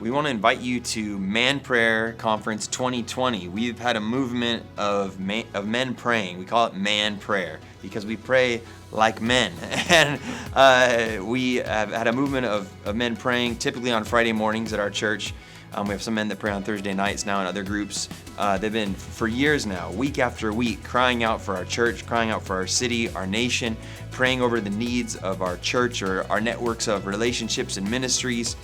we want to invite you to ManPrayer Conference 2020. We've had a movement of men praying. We call it ManPrayer because we pray like men. And we have had a movement of men praying, typically on Friday mornings at our church. We have some men that pray on Thursday nights now in other groups. They've been for years now, week after week, crying out for our church, crying out for our city, our nation, praying over the needs of our church or our networks of relationships and ministries.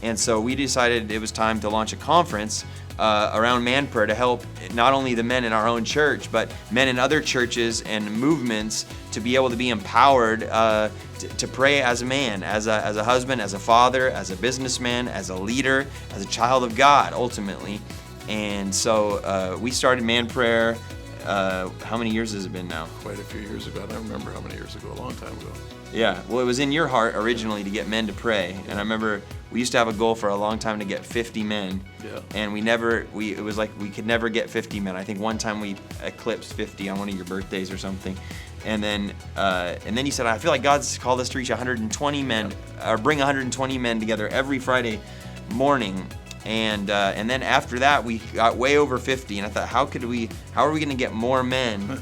And so we decided it was time to launch a conference around ManPrayer to help not only the men in our own church, but men in other churches and movements to be able to be empowered to pray as a man, as a husband, as a father, as a businessman, as a leader, as a child of God, ultimately. And so we started ManPrayer. How many years has it been now? Quite a few years ago. I don't remember how many years ago, a long time ago. Yeah, well, it was in your heart originally to get men to pray. And I remember we used to have a goal for a long time to get 50 men. Yeah. And it was like we could never get 50 men. I think one time we eclipsed 50 on one of your birthdays or something. And then you said, I feel like God's called us to reach 120 men, or bring 120 men together every Friday morning. And then after that, we got way over 50. And I thought, how are we going to get more men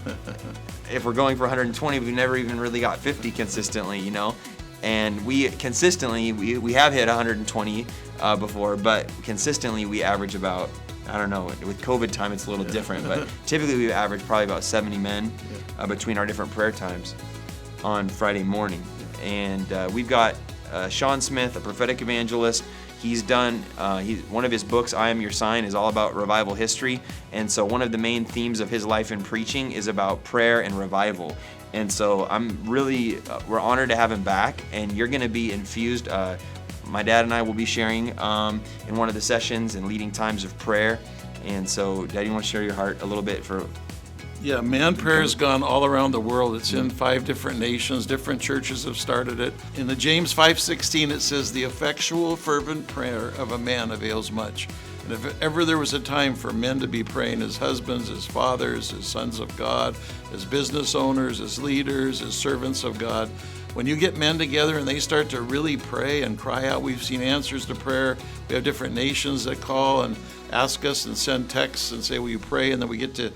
if we're going for 120? We've never even really got 50 consistently, you know? And we consistently, we have hit 120 before, but consistently we average about, I don't know, with COVID time it's a little different, but typically we average probably about 70 men between our different prayer times on Friday morning. And we've got Sean Smith, a prophetic evangelist. He's done, one of his books, I Am Your Sign, is all about revival history. And so one of the main themes of his life in preaching is about prayer and revival. And so we're honored to have him back, and you're going to be infused. My dad and I will be sharing in one of the sessions and leading times of prayer. And so, Dad, you want to share your heart a little bit for... Yeah, ManPrayer has gone all around the world. It's in 5 different nations. Different churches have started it. In the James 5:16, it says, "The effectual, fervent prayer of a man avails much." And if ever there was a time for men to be praying as husbands, as fathers, as sons of God, as business owners, as leaders, as servants of God, when you get men together and they start to really pray and cry out, we've seen answers to prayer. We have different nations that call and ask us and send texts and say, will you pray? And then we get to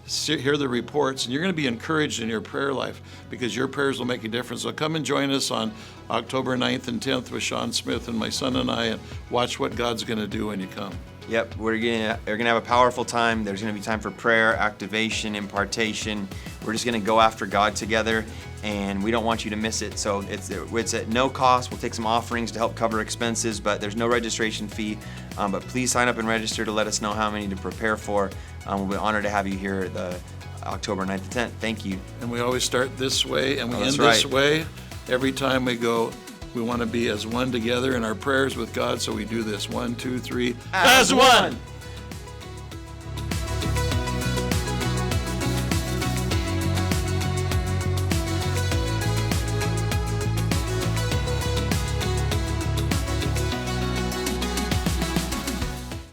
hear the reports, and you're going to be encouraged in your prayer life because your prayers will make a difference. So come and join us on October 9th and 10th with Sean Smith and my son and I, and watch what God's going to do when you come. Yep, we're gonna have a powerful time. There's gonna be time for prayer, activation, impartation. We're just gonna go after God together, and we don't want you to miss it. So it's at no cost. We'll take some offerings to help cover expenses, but there's no registration fee. But please sign up and register to let us know how many to prepare for. We'll be honored to have you here the October 9th and 10th. Thank you. And we always start this way, and we end this way. Every time we go, we want to be as one together in our prayers with God, so we do this. 1, 2, 3. As one!